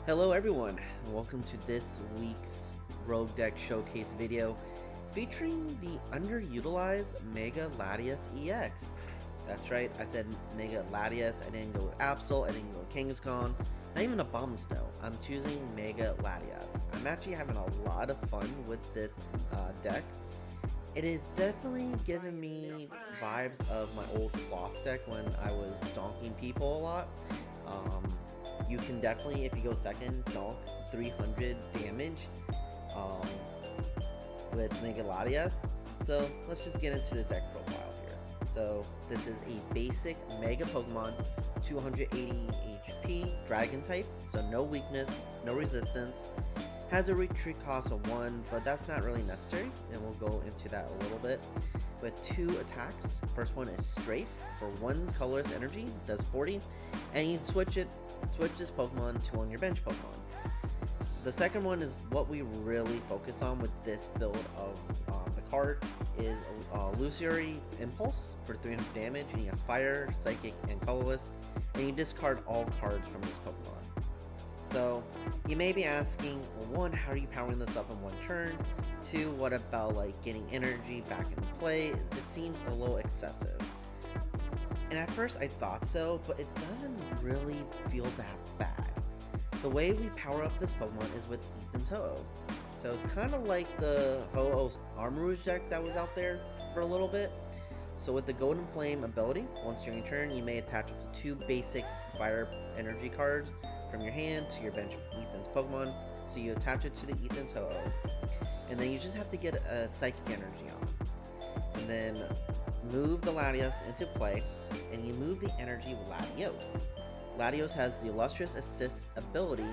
Hello everyone, and welcome to this week's Rogue Deck Showcase video featuring the underutilized Mega Latias EX. That's right, I said Mega Latias, I didn't go with Absol, I didn't go with Kangaskhan, not even a Bomb Snow. I'm choosing Mega Latias. I'm actually having a lot of fun with this deck. It is definitely giving me vibes of my old cloth deck when I was donking people a lot. You can definitely, if you go second, donk 300 damage with Mega Latias. So let's just get into the deck profile here. So this is a basic Mega Pokemon, 280 HP, Dragon type, so no weakness, no resistance. Has a retreat cost of 1, but that's not really necessary, and we'll go into that a little bit. With 2 attacks. First one is Strafe for 1 colorless energy, does 40, and you switch this Pokemon to one of your bench Pokemon. The second one is what we really focus on with this build of the card is Illusory Impulse for 300 damage, and you have Fire, Psychic, and Colorless, and you discard all cards from this Pokemon. So you may be asking, well, 1, how are you powering this up in 1 turn? 2, what about like getting energy back into play? It seems a little excessive. And at first I thought so, but it doesn't really feel that bad. The way we power up this Pokemon is with Ethan's Ho-Oh. So it's kind of like the Ho-Oh Armarouge deck that was out there for a little bit. So with the Golden Flame ability, once during your turn, you may attach up to 2 basic Fire Energy cards from your hand to your bench Ethan's Pokemon. So you attach it to the Ethan's Ho-Oh, and then you just have to get a Psychic Energy on. And then move the Latios into play, and you move the energy with Latios. Latios has the Illustrious Assist ability.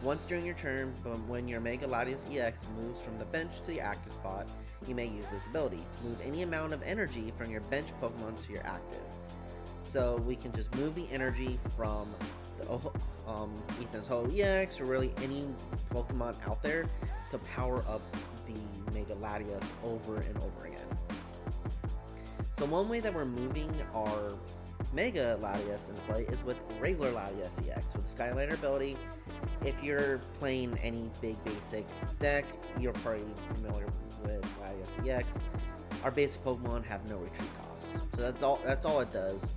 Once during your turn, but when your Mega Latias EX moves from the bench to the active spot, you may use this ability. Move any amount of energy from your bench Pokemon to your active. So we can just move the energy from the Ethan's Ho EX, or really any Pokemon out there, to power up the Mega Latias over and over again. So one way that we're moving our Mega Latias in play is with regular Latias EX with the Skylander ability. If you're playing any big basic deck, you're probably familiar with Latias EX. Our basic Pokemon have no retreat costs, so that's all it does.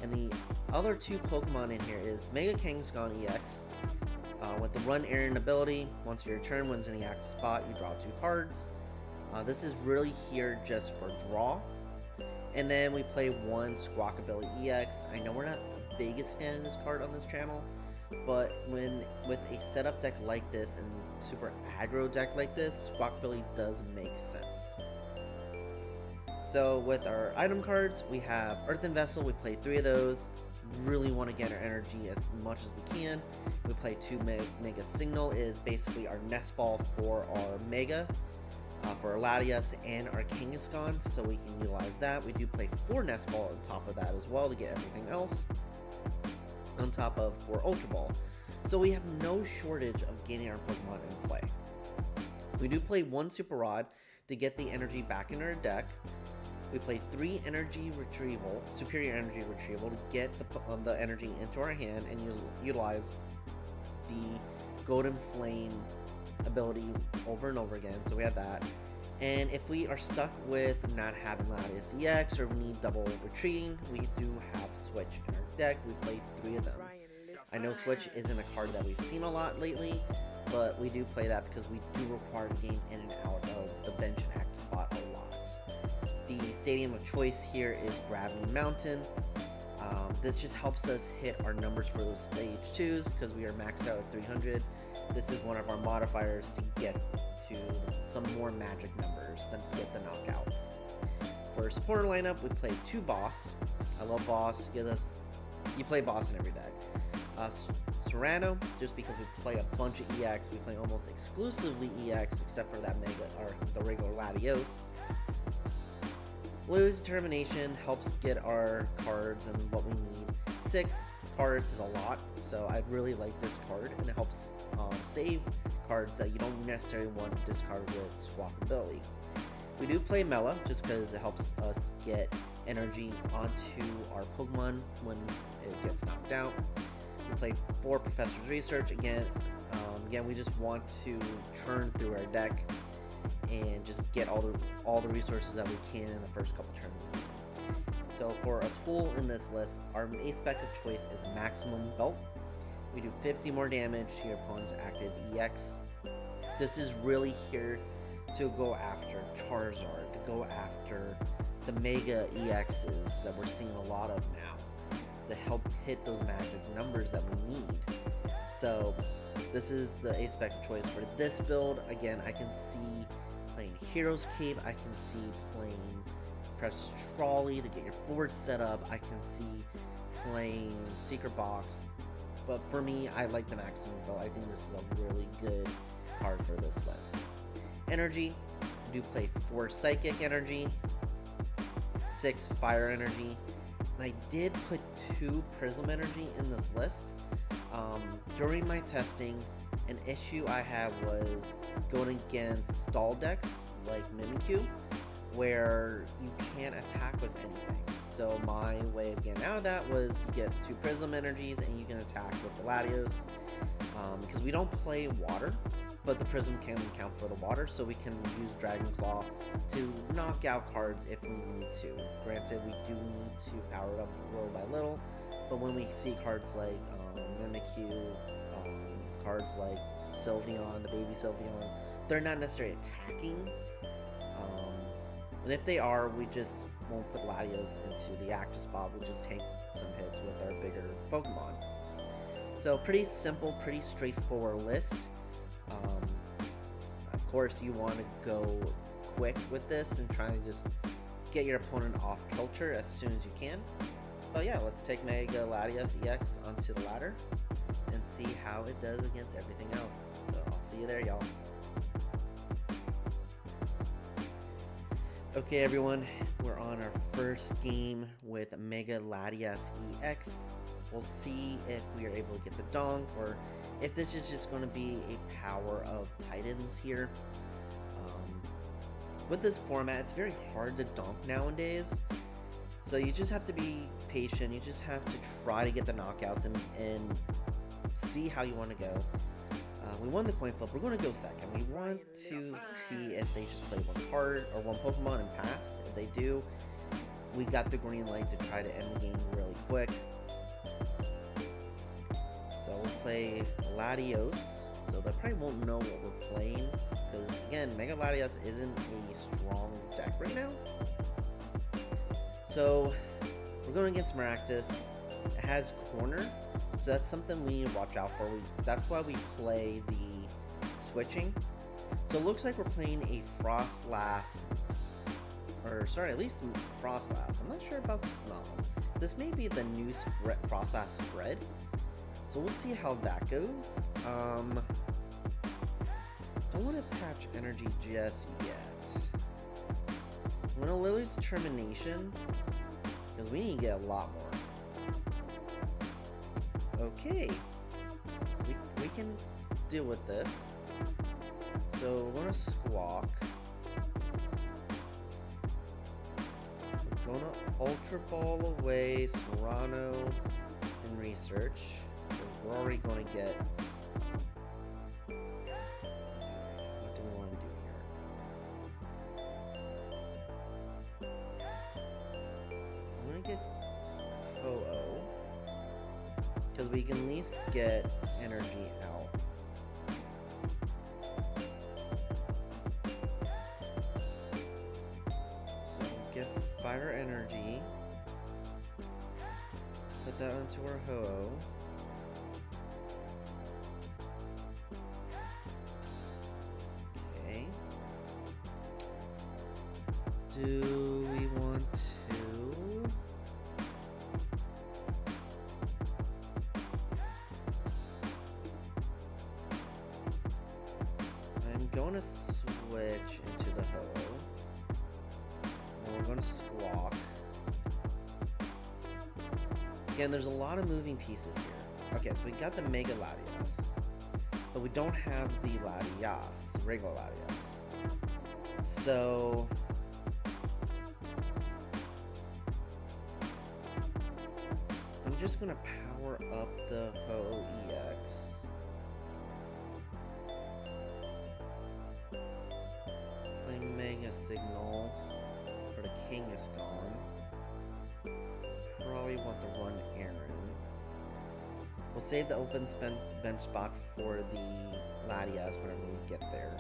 And the other 2 Pokemon in here is Mega Kangaskhan EX with the Run Aaron ability. Once your turn, when it's in the active spot, you draw 2 cards. This is really here just for draw. And then we play 1 Squawkabilly EX. I know we're not the biggest fan of this card on this channel, but with a setup deck like this and super aggro deck like this, Squawkabilly does make sense. So with our item cards, we have Earthen Vessel. We play 3 of those. Really want to get our energy as much as we can. We play 2 Mega Signal is basically our Nest Ball for our Mega, for our Latias and our Kangaskhan, so we can utilize that. We do play 4 Nest Ball on top of that as well to get everything else on top of 4 Ultra Ball. So we have no shortage of getting our Pokemon in play. We do play 1 Super Rod to get the energy back in our deck. We play 3 Energy Retrieval, Superior Energy Retrieval, to get the energy into our hand, and you utilize the Golden Flame ability over and over again, so we have that. And if we are stuck with not having Latias EX, or we need double retreating, we do have Switch in our deck. We play 3 of them. I know Switch isn't a card that we've seen a lot lately, but we do play that because we do require to game in and out of the bench and active spot a lot. The stadium of choice here is Gravity Mountain. This just helps us hit our numbers for those stage 2s because we are maxed out at 300. This is one of our modifiers to get to some more magic numbers to get the knockouts. For supporter lineup, we play 2 Boss. I love Boss. You play Boss in every deck. Cyrano, just because we play a bunch of EX. We play almost exclusively EX except for that Mega, or the regular Latios. Blue's Determination helps get our cards and what we need. 6 cards is a lot, so I really like this card, and it helps save cards that you don't necessarily want to discard with Squawkabilly. We do play Mela, just because it helps us get energy onto our Pokemon when it gets knocked out. We play 4 Professor's Research. Again, we just want to churn through our deck and just get all the resources that we can in the first couple turns. So for a tool in this list, our ace spec of choice is Maximum Belt. We do 50 more damage to your opponent's active EX. This is really here to go after Charizard, to go after the Mega EXs that we're seeing a lot of now, to help hit those magic numbers that we need. So this is the ace spec of choice for this build. Again, I can see playing Hero's Cape, I can see playing Precious Trolley to get your board set up, I can see playing Secret Box, but for me, I like the Maximum Belt. I think this is a really good card for this list. Energy, I do play 4 Psychic Energy, 6 Fire Energy, and I did put 2 Prism Energy in this list. During my testing, an issue I had was going against stall decks like Mimikyu, where you can't attack with anything. So my way of getting out of that was you get 2 Prism Energies and you can attack with the Latios. Because we don't play water, but the Prism can count for the water, so we can use Dragon Claw to knock out cards if we need to. Granted, we do need to power it up little by little, but when we see cards like Mimikyu, cards like Sylveon, the baby Sylveon, they're not necessarily attacking. And if they are, we just won't put Latios into the active spot. We'll just take some hits with our bigger Pokemon. So pretty simple, pretty straightforward list. Of course, you want to go quick with this and try to just get your opponent off kilter as soon as you can. But yeah, let's take Mega Latias EX onto the ladder and see how it does against everything else. So I'll see you there, y'all. Okay, everyone, we're on our first game with Mega Latias EX. We'll see if we are able to get the Donk, or if this is just going to be a power of Titans here. With this format, it's very hard to Donk nowadays, so you just have to be patient. You just have to try to get the knockouts and see how you want to go. We won the coin flip. We're going to go second. We want to see if they just play one card or one Pokemon and pass. If they do, we got the green light to try to end the game really quick. So we'll play Latios. So they probably won't know what we're playing, because again, Mega Latias isn't a strong deck right now. So we're going against Maractus. It has corner, so that's something we need to watch out for. That's why we play the switching. So it looks like we're playing a Frostlass, or sorry, at least Frostlass. I'm not sure about the Snob. This may be the new Frostlass spread, so we'll see how that goes. Don't want to attach energy just yet. I'm going to Lillie's Determination, because we need to get a lot more. Okay, we can deal with this. So we're gonna Squawk. We're gonna Ultra Ball away Cyrano and Research. So we're already gonna get. What do we want to do here? I'm gonna get Ho-Oh, because we can at least get energy out. So get Fire Energy, put that onto our Ho-Oh. Okay. Do we want to? Going to switch into the Ho-Oh. And we're going to Squawk. Again, there's a lot of moving pieces here. Okay, so we got the Mega Latias, but we don't have the Latias, regular Latias. So I'm just going to power power up the Ho EX. Play Mega Signal for the Kangaskhan. Probably want to run Aaron. We'll save the open bench spot for the Latias whenever we get there.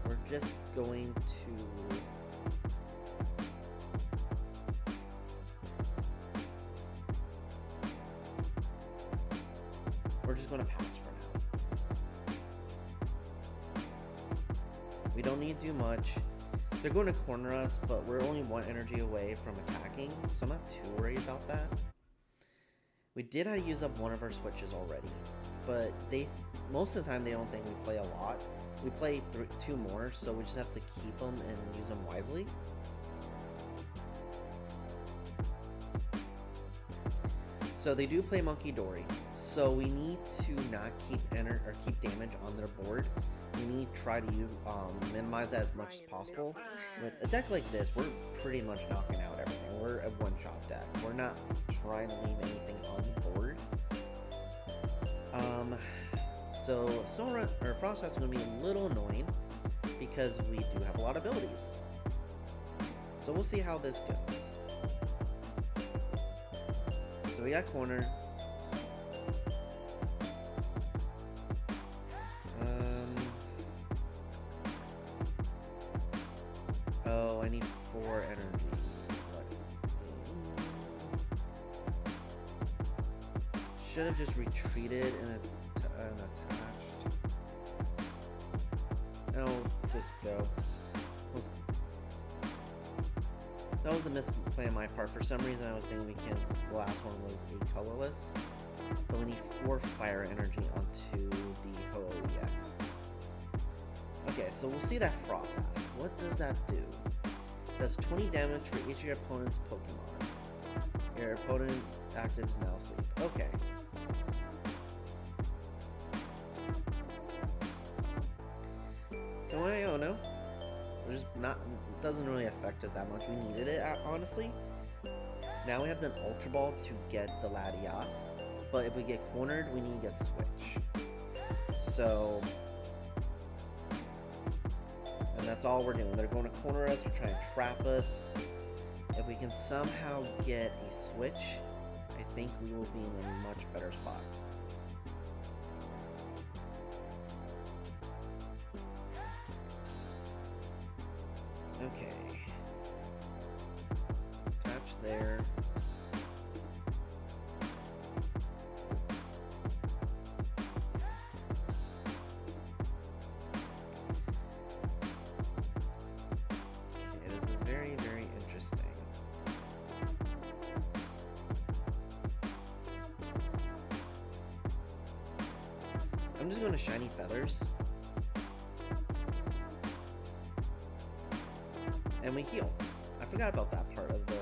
We're just going to... We're just going to pass for now. We don't need to do much. They're going to corner us, but we're only 1 energy away from attacking, so I'm not too worried about that. We did have to use up one of our switches already, but most of the time they don't think we play a lot. We play 2 more, so we just have to keep them and use them wisely. So they do play Monkey Dory, so we need to not keep damage on their board. We need to try to minimize that as much as possible. With a deck like this, we're pretty much knocking out everything. We're a one-shot deck. We're not trying to leave anything on the board. So Frost Heart's going to be a little annoying because we do have a lot of abilities. So we'll see how this goes. So we got corner. Oh, I need 4 energy. Should have just retreated and attached. No, just go. That was a misplay on my part. For some reason, I was thinking the last one was a colorless, but we need 4 fire energy onto the Ho EX. Okay, so we'll see that Frost Ash. What does that do? It does 20 damage for each of your opponent's Pokemon. Your opponent actives now asleep. Okay. So I know. Doesn't really affect us that much. We needed it, honestly. Now we have the Ultra Ball to get the Latias, but if we get cornered, we need to get Switch. So, and that's all we're doing. They're going to corner us, they're trying to trap us. If we can somehow get a Switch, I think we will be in a much better spot. Okay. Attach there. Okay, this is very, very interesting. I'm just going to Shiny Feathers. And we heal. I forgot about that part of the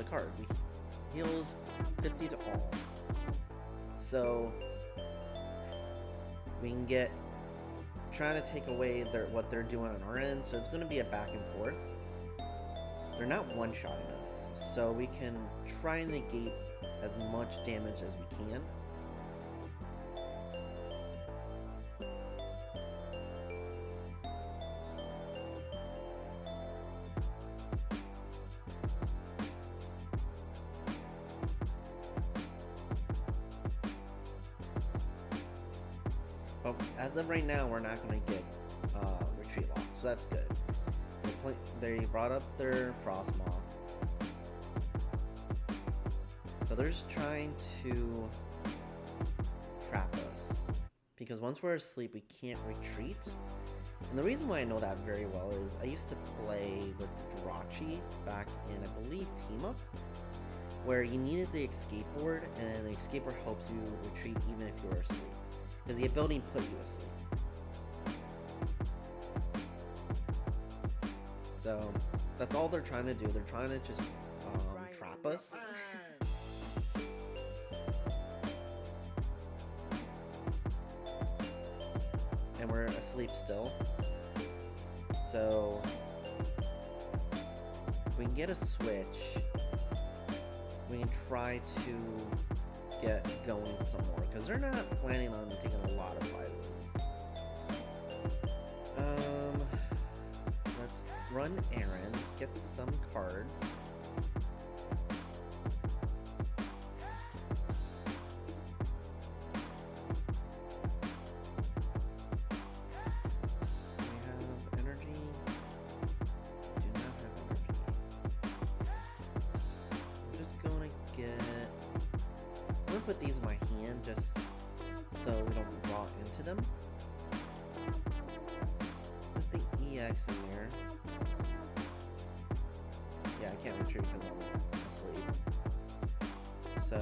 card. We heals 50 to all. So we can get trying to take away what they're doing on our end. So it's going to be a back and forth. They're not one-shotting us, so we can try and negate as much damage as we can. But as of right now, we're not going to get Retrieval, so that's good. They brought up their Frostmaw. So they're just trying to trap us. Because once we're asleep, we can't retreat. And the reason why I know that very well is I used to play with Drachi back in, I believe, Team Up, where you needed the escape board, and the escape board helps you retreat even if you were asleep. Because the ability put you asleep. So that's all they're trying to do. They're trying to just trap us. And we're asleep still. So if we can get a switch, we can try to get going some more, because they're not planning on taking a lot of prizes. Let's run errands, get some cards. We have energy. Do not have energy. I'm just gonna get... I'm gonna put these in my hand just so we don't draw into them. Put the EX in there. Yeah, I can't retreat because I'm asleep. So...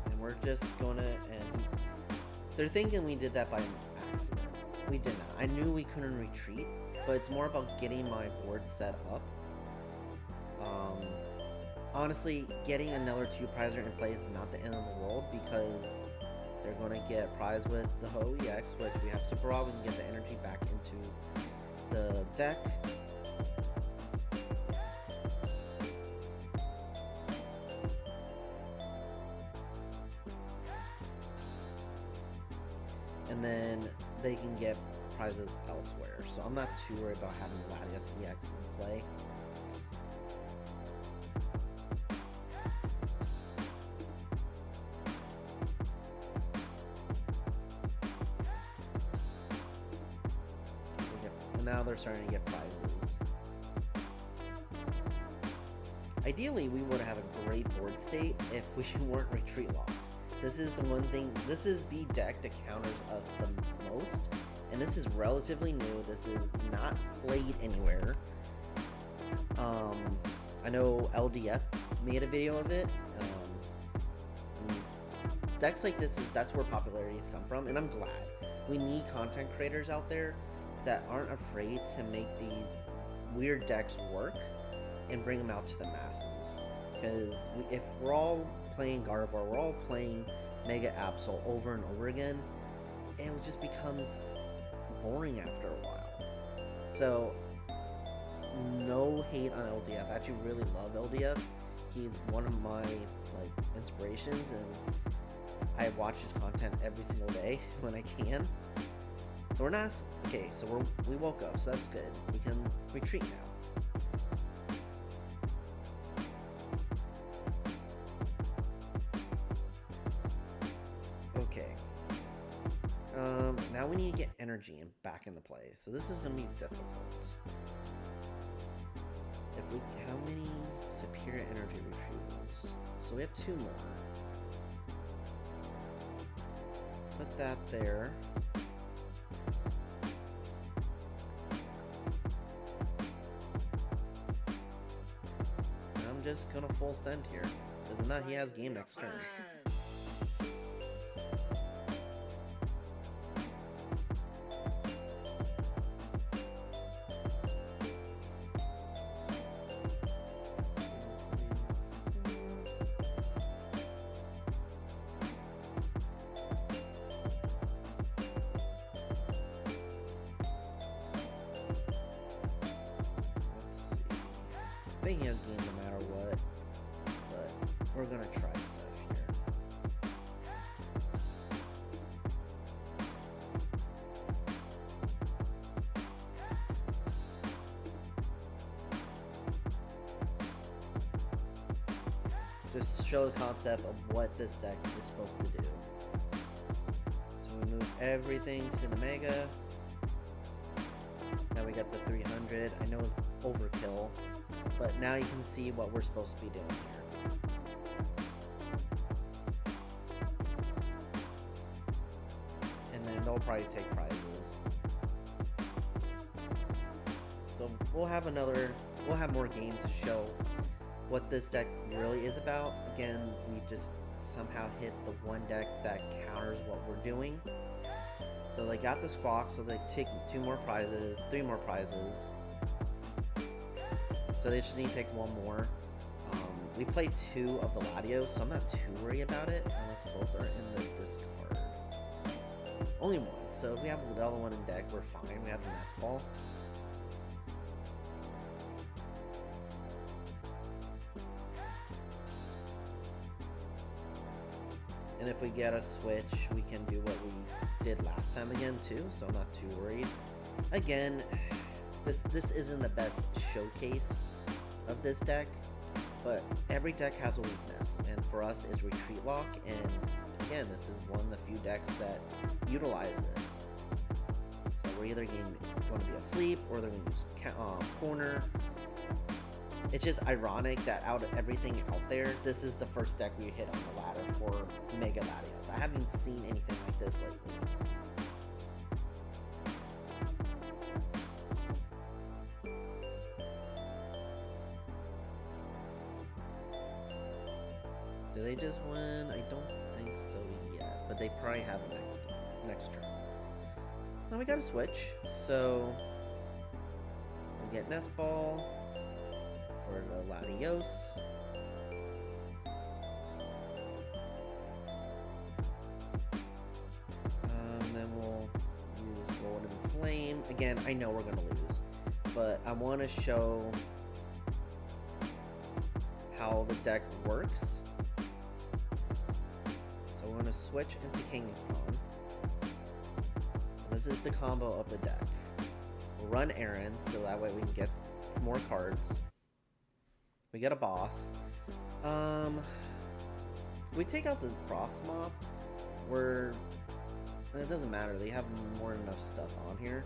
and we're just gonna... and they're thinking we did that by accident. We did not. I knew we couldn't retreat, but it's more about getting my board set up. Honestly, getting another 2-prizer in play is not the end of the world, because they're going to get prize with the Ho EX, which we have Super Raw. We can get the energy back into the deck. And then they can get prizes elsewhere. So I'm not too worried about having Latias EX in play. Now they're starting to get prizes. Ideally, we would have a great board state if we weren't retreat locked. This is the one thing, this is the deck that counters us the most, and this is relatively new. This is not played anywhere. I know LDF made a video of it. Decks like this, that's where popularities come from, and I'm glad. We need content creators out there that aren't afraid to make these weird decks work and bring them out to the masses. Because if we're all playing Gardevoir, we're all playing Mega Absol over and over again, it just becomes boring after a while. So, no hate on LDF. I actually really love LDF. He's one of my inspirations, and I watch his content every single day when I can. So we're not... okay, so we woke up, so that's good. We can retreat now. Okay. Now we need to get energy back into play. So this is going to be difficult. If we... how many superior energy retrievals? So we have 2 more. Put that there. Just gonna full send here, because if not, he has game next turn. I think he has game no matter what, but we're gonna try stuff here. Just show the concept of what this deck is supposed to do. So we move everything to the Mega. Now we got the 300. I know it's overkill, but now you can see what we're supposed to be doing here. And then they'll probably take prizes. So we'll have more games to show what this deck really is about. Again, we just somehow hit the one deck that counters what we're doing. So they got the Squawk, so they take 2 more prizes, 3 more prizes. So they just need to take 1 more. We played 2 of the Latios, so I'm not too worried about it, unless both are in the discard. Only 1, so if we have the other one in deck, we're fine. We have the Nest Ball. And if we get a switch, we can do what we did last time again too, so I'm not too worried. Again, this isn't the best showcase of this deck, but every deck has a weakness, and for us it's Retreat Lock, and again, this is one of the few decks that utilize it. So we're either going to be asleep, or they're going to use corner. It's just ironic that out of everything out there, this is the first deck we hit on the ladder for Mega Latias. I haven't seen anything like this lately. Do they just win? I don't think so yet, but they probably have the next turn. Now we got a switch, so we get Nest Ball for the Latios. Then we'll use Golden Flame. Again, I know we're going to lose, but I want to show how the deck works. So we're going to switch into Kangaskhan. This is the combo of the deck. We'll run errands, so that way we can get more cards. We get a boss. We take out the Frost Moth. It doesn't matter. They have more than enough stuff on here.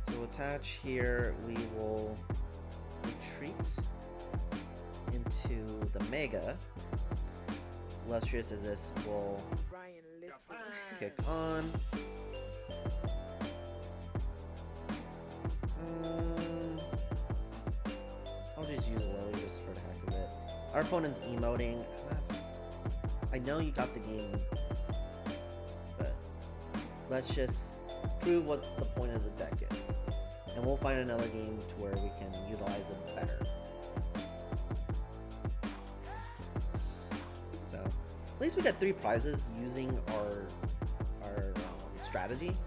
So attach here. We will retreat into the Mega. Illustrious as this will kick on. I'll just use Lillie just for the heck of it. Our opponent's emoting. I know you got the game, but let's just prove what the point of the deck is. And we'll find another game to where we can utilize it better. So, at least we got 3 prizes using our strategy.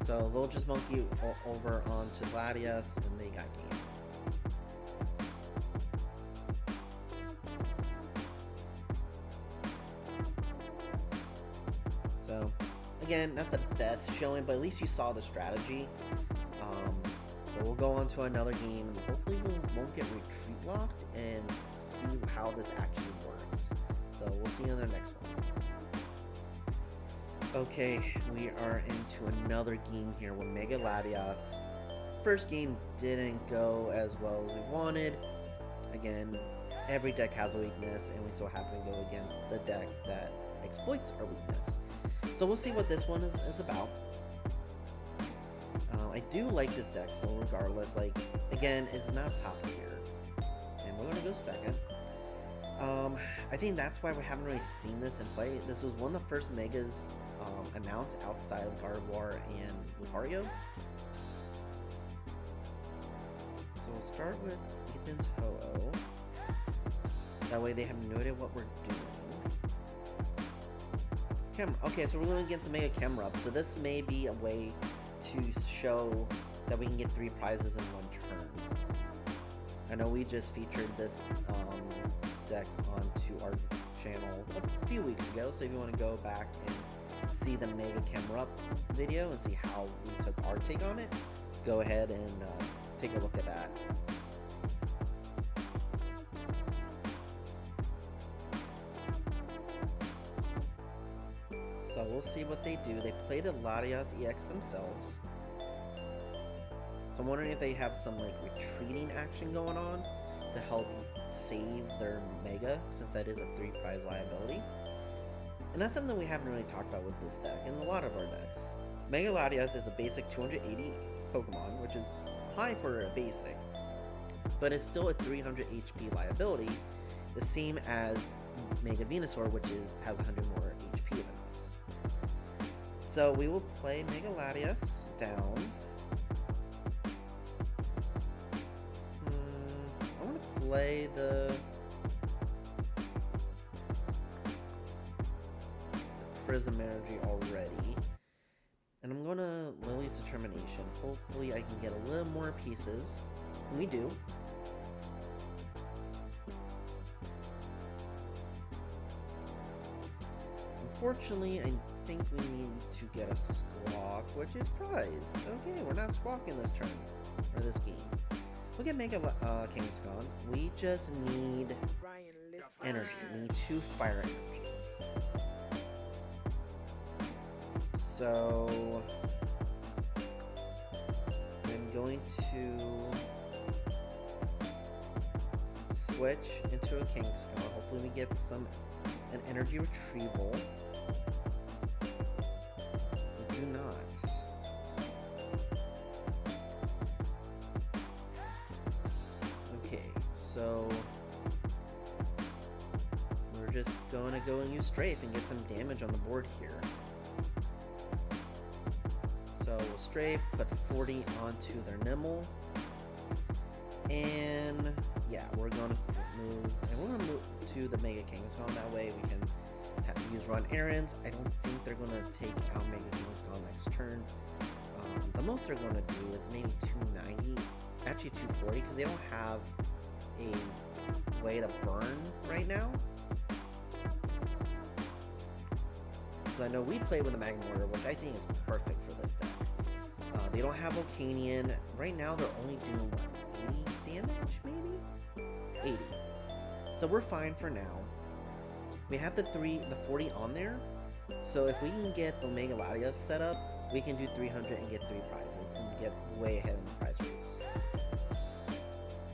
So they'll just monkey over onto Latias, and they got game. So again, not the best showing, but at least you saw the strategy. So we'll go on to another game, and hopefully we won't get retreat locked, and see how this actually works. So we'll see you in the next one. Okay, we are into another game here with Mega Latias. First game didn't go as well as we wanted. Again, every deck has a weakness, and we so happen to go against the deck that exploits our weakness. So we'll see what this one is about. I do like this deck still, regardless. Like, again, it's not top tier, and we're gonna go second. I think that's why we haven't really seen this in play. This was one of the first Megas announced outside of Gardevoir and Lucario. So we'll start with Ethan's Ho-Oh. That way they have no idea what we're doing. Okay, so we're going against the Mega Camera. So this may be a way to show that we can get 3 prizes in one turn. I know we just featured this deck onto our channel a few weeks ago, so if you want to go back and see the Mega Camera video and see how we took our take on it, go ahead and take a look at that. So we'll see what they do. They play the Latias EX themselves. So I'm wondering if they have some like retreating action going on to help save their Mega, since that is a 3 prize liability. And that's something we haven't really talked about with this deck and a lot of our decks. Mega Latias is a basic 280 Pokemon, which is high for a basic, but it's still a 300 HP liability, the same as Mega Venusaur, which has 100 more HP than us. So we will play Mega Latias down. I want to play the Prism Energy already. And I'm gonna Lily's Determination. Hopefully I can get a little more pieces. And we do. Unfortunately, I think we need to get a Squawk, which is prized. Okay, we're not squawking this turn, or this game. We'll get Mega Kangaskhan. We just need energy. We need 2 fire energy. So I'm going to switch into a Kangaskhan. Hopefully we get an energy retrieval. We do not. Okay, so we're just going to go and use Strafe and get some damage on the board here. So we'll Strafe, put 40 onto their Nimble. And yeah, we're going to move to the Mega Kangaskhan. That way we can use run errands. I don't think they're going to take out Mega Kangaskhan next turn. The most they're going to do is maybe 290, actually 240, because they don't have a way to burn right now. So I know we play with the Magma Mortar, which I think is perfect for this deck. They don't have Volcanion. Right now they're only doing, what, 80 damage, maybe? 80. So we're fine for now. We have the 40 on there. So if we can get the Mega Latias set up, we can do 300 and get 3 prizes and get way ahead in the prize race.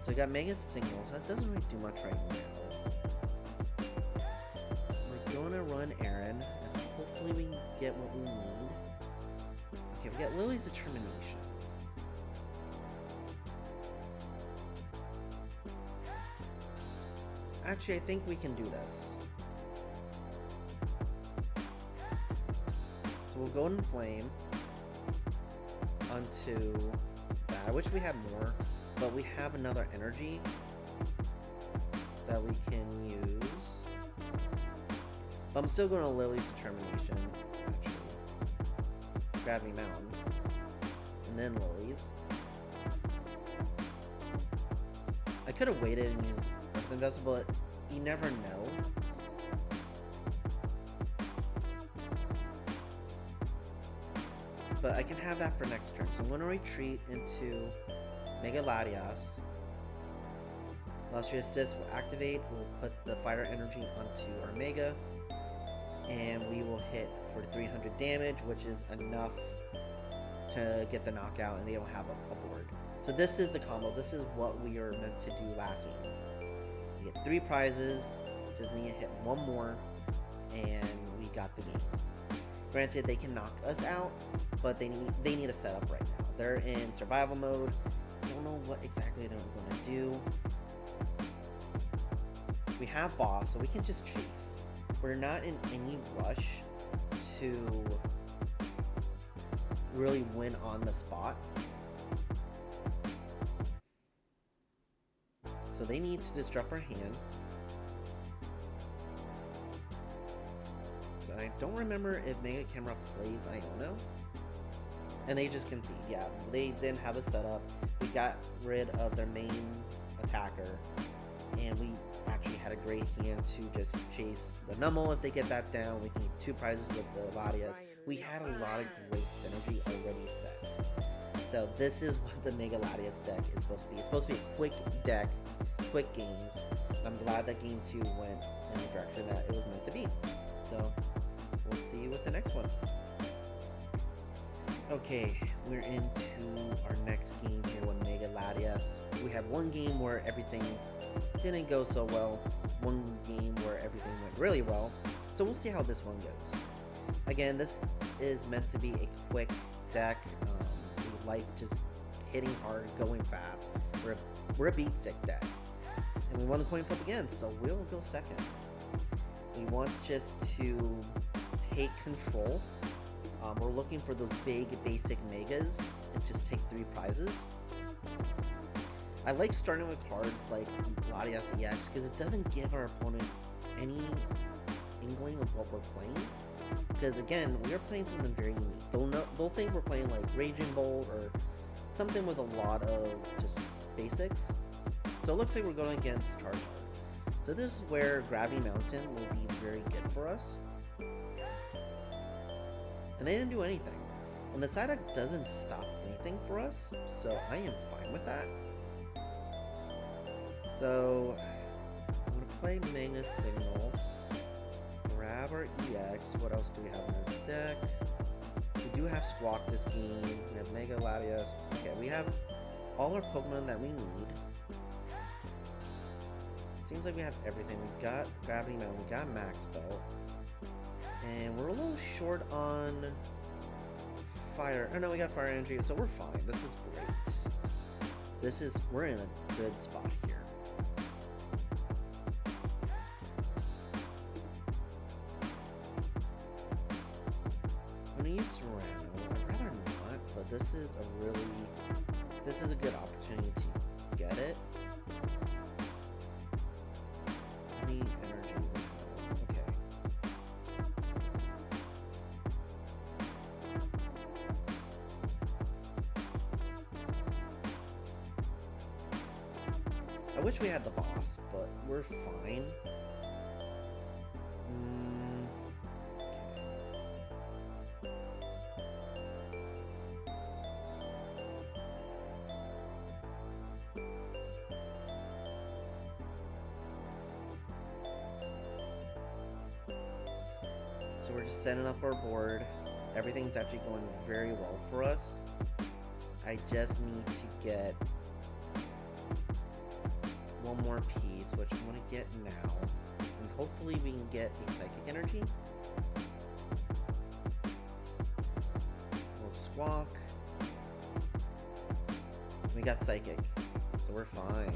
So we got Mega Signals. That doesn't really do much right now. We're going to run Aaron, and hopefully we can get what we need. Okay, we got Lily's Determination. Actually, I think we can do this. So we'll Golden Flame onto that. I wish we had more, but we have another energy that we can use. But I'm still going to Lily's Determination, actually. Gravity Mountain. And then Lily's. I could have waited and used Earthen Vessel, but you never know. But I can have that for next turn. So I'm going to retreat into Mega Latias. Latios Assist will activate. We'll put the fire energy onto our Mega. And we will hit for 300 damage, which is enough to get the knockout, and they don't have a board. So this is the combo. This is what we are meant to do last game. We get 3 prizes, just need to hit 1 more, and we got the game. Granted, they can knock us out, but they need a setup right now. They're in survival mode. Don't know what exactly they're going to do. We have boss, so we can just chase. We're not in any rush to really win on the spot. So they need to disrupt our hand. So I don't remember if Mega Camera plays Iono. And they just concede. Yeah, they didn't have a setup. We got rid of their main attacker. And we actually had a great hand to just chase the Numble. If they get that down, we can get 2 prizes with the Latias. We had a lot of great synergy already set. So this is what the Mega Latias deck is supposed to be. It's supposed to be a quick deck, quick games. I'm glad that game 2 went in the direction that it was meant to be. So we'll see you with the next one. Okay, we're into our next game here with Mega Latias. We had one game where everything didn't go so well, one game where everything went really well, so we'll see how this one goes. Again, this is meant to be a quick deck. We like just hitting hard, going fast. We're a beat stick deck, and we won the coin flip again, so we'll go second. We want just to take control. We're looking for those big basic megas and just take 3 prizes. I like starting with cards like Latias EX because it doesn't give our opponent any inkling of what we're playing. Because again, we are playing something very unique. They'll think we're playing like Raging Bolt or something with a lot of just basics. So it looks like we're going against Charizard. So this is where Gravity Mountain will be very good for us. And they didn't do anything. And the side deck doesn't stop anything for us, so I am fine with that. So I'm gonna play Mega Signal, grab our EX. What else do we have in our deck? We do have Squawk this game. We have Mega Latias. Okay, we have all our Pokemon that we need. Seems like we have everything. We got Gravity Mountain, we got Max Belt, and we're a little short on Fire. Oh no, we got Fire Energy, so we're fine. This is great. We're in a good spot here. I'm gonna use Cyrano. I'd rather not, but this is a good opportunity to get it. Any energy we have. Okay. I wish we had the boss, but we're fine. So we're just setting up our board. Everything's actually going very well for us. I just need to get one more piece, which I'm going to get now. And hopefully we can get a Psychic Energy. We'll Squawk. We got Psychic, so we're fine.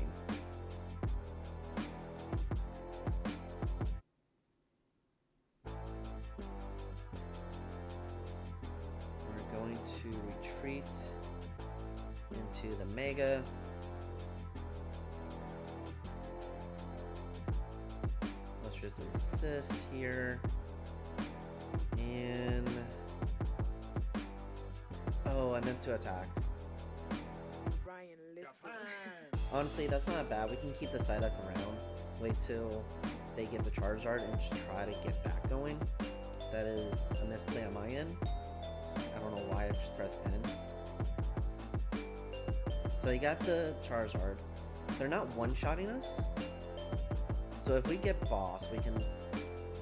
We're going to retreat into the Mega. Let's just assist here. And oh, I meant to attack. Honestly, that's not bad. We can keep the side up around. Wait till they get the Charizard and just try to get that going. That is a misplay on my end. I don't know why I just pressed N. So you got the Charizard. They're not one-shotting us. So if we get Boss, we can...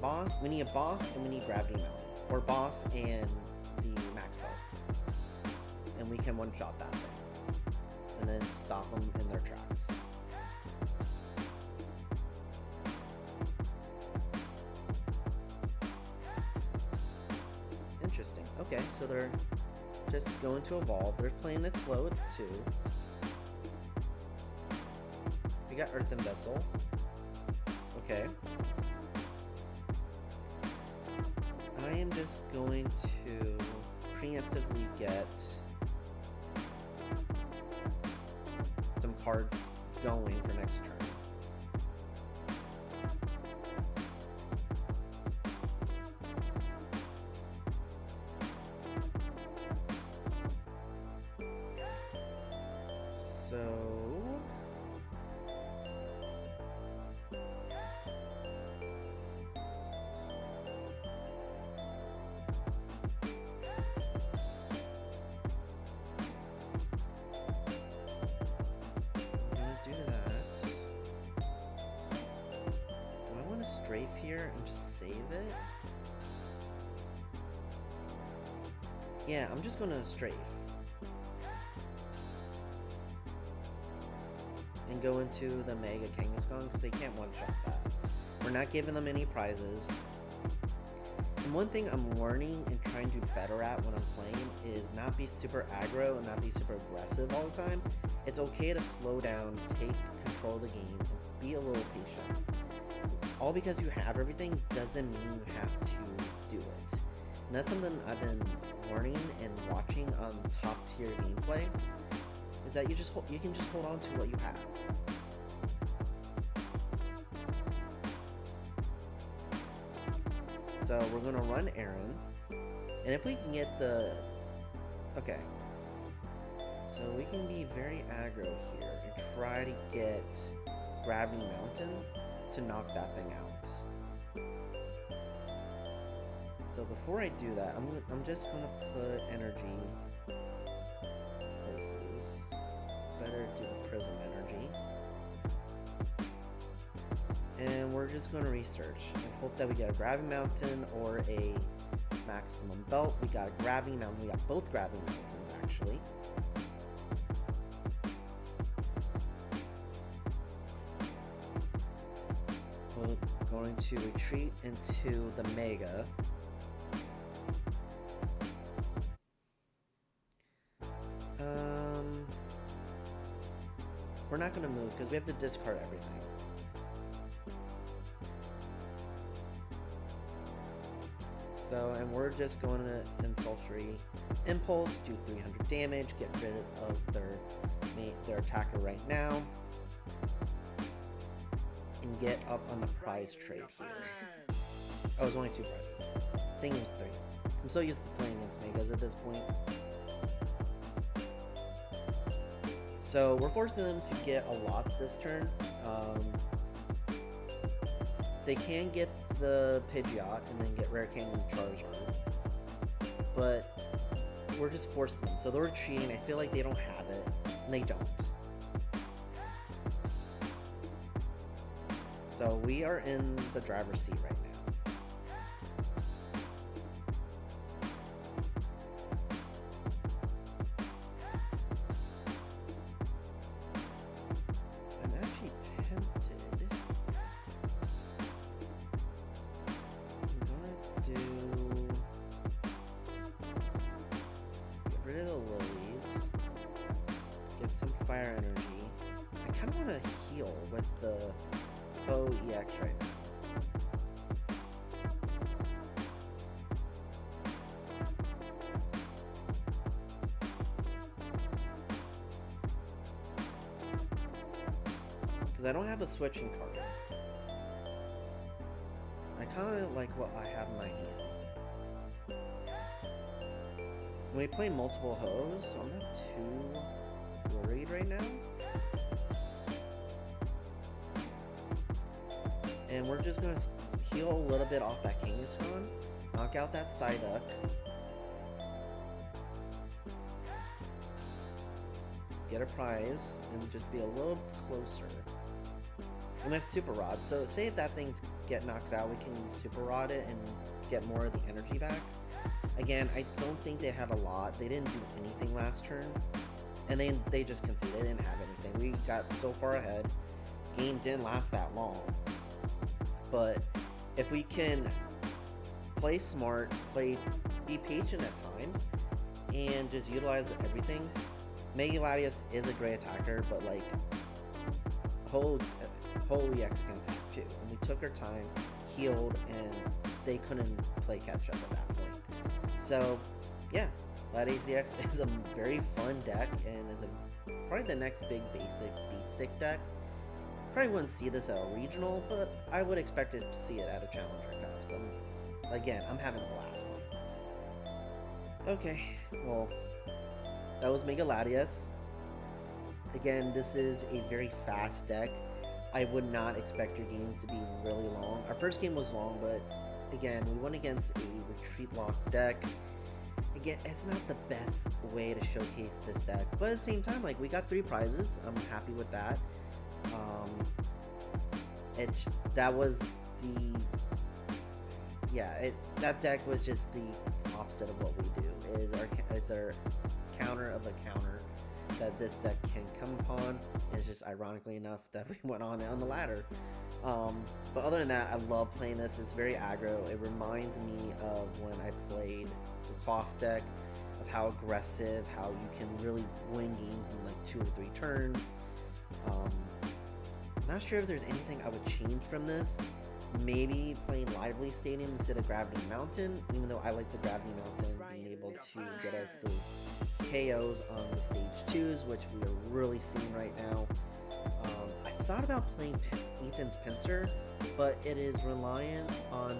Boss, we need a Boss and we need Gravity Mountain. Or Boss and the Max Belt. And we can one-shot that thing. And then stop them in their tracks. Interesting. Okay, so they're just going to evolve. They're playing it slow too. We got Earthen Vessel. Okay. I am just going to preemptively get some cards going for next turn. So strafe here and just save it? Yeah, I'm just gonna strafe. And go into the Mega Kangaskhan because they can't one-shot that. We're not giving them any prizes. And one thing I'm learning and trying to do better at when I'm playing is not be super aggro and not be super aggressive all the time. It's okay to slow down, take control of the game, and be a little patient. All because you have everything doesn't mean you have to do it. And that's something I've been learning and watching on top tier gameplay, is that you can just hold on to what you have. So we're gonna run Aaron, and if we can get the... Okay. So we can be very aggro here and try to get Gravity Mountain to knock that thing out. So before I do that, I'm just gonna put energy places. Better do the Prism Energy. And we're just gonna research and hope that we get a Gravity Mountain or a Maximum Belt. We got a Gravity Mountain. We got both Gravity Mountains actually. We're going to retreat into the Mega. We're not going to move because we have to discard everything. So, and we're just going to Insultory Impulse, do 300 damage, get rid of their attacker right now, and get up on the prize trade here. Oh, it was only 2 prizes. I think it was 3. I'm so used to playing against Megas at this point. So we're forcing them to get a lot this turn. They can get the Pidgeot and then get Rare Candy and Charizard, but we're just forcing them. So they're retreating. I feel like they don't have it, and they don't. So we are in the driver's seat right now. Fire energy. I kind of want to heal with the EX right now. Because I don't have a switching card. I kind of like what I have in my hand. When we play multiple hoes, so I'm not too worried right now. And we're just going to heal a little bit off that Kangaskhan, knock out that Psyduck, get a prize, and just be a little closer. And we have Super Rod, so say if that thing get knocked out, we can Super Rod it and get more of the energy back. Again, I don't think they had a lot. They didn't do anything last turn. And they just conceded. They didn't have anything. We got so far ahead. Game didn't last that long. But if we can play smart, be patient at times, and just utilize everything. Mega Latias is a great attacker, but like whole EX can attack too. And we took our time, healed, and they couldn't play catch up at that point. So yeah. Latias EX is a very fun deck, and is probably the next big basic beat stick deck. Probably wouldn't see this at a regional, but I would expect to see it at a Challenger Cup. So again, I'm having a blast playing this. Okay, well, that was Mega Latias. Again, this is a very fast deck. I would not expect your games to be really long. Our first game was long, but again, we went against a retreat lock deck. Again, it's not the best way to showcase this deck, but at the same time, like, we got 3 prizes. I'm happy with that. That deck was just the opposite of what we do. It's our counter of a counter that this deck can come upon. It's just ironically enough that we went on the ladder. But other than that, I love playing this. It's very aggro. It reminds me of when I played the cloth deck, of how aggressive, how you can really win games in like 2 or 3 turns. I'm not sure if there's anything I would change from this. Maybe playing Lively Stadium instead of Gravity Mountain, even though I like the Gravity Mountain being able to get us the KOs on the stage 2s, which we are really seeing right now. I thought about playing Ethan's Pincer, but it is reliant on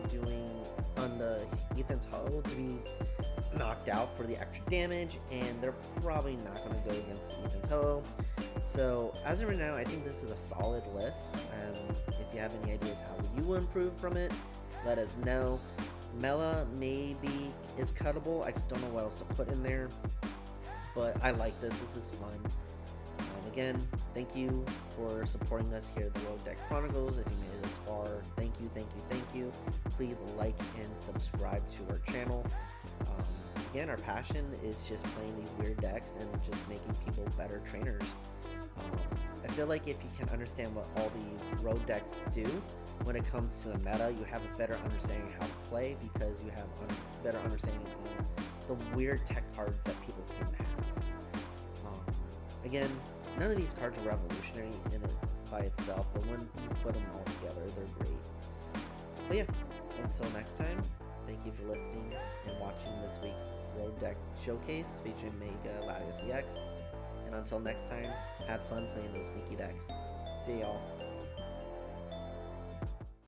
the Ethan's Hull to be knocked out for the extra damage, and they're probably not going to go against Ethan's Hull. So as of right now, I think this is a solid list, and if you have any ideas how you will improve from it, let us know. Mela maybe is cuttable. I just don't know what else to put in there, but I like this. This is fun. Again, thank you for supporting us here at the Road Deck Chronicles. If you made it this far, thank you, thank you, thank you. Please like and subscribe to our channel. Again, our passion is just playing these weird decks and just making people better trainers. I feel like if you can understand what all these road decks do when it comes to the meta, you have a better understanding of how to play, because you have a better understanding of the weird tech cards that people can have. Again, none of these cards are revolutionary in it by itself, but when you put them all together, they're great. But yeah, until next time, thank you for listening and watching this week's Road Deck Showcase featuring Mega Latias EX. And until next time, have fun playing those sneaky decks. See y'all.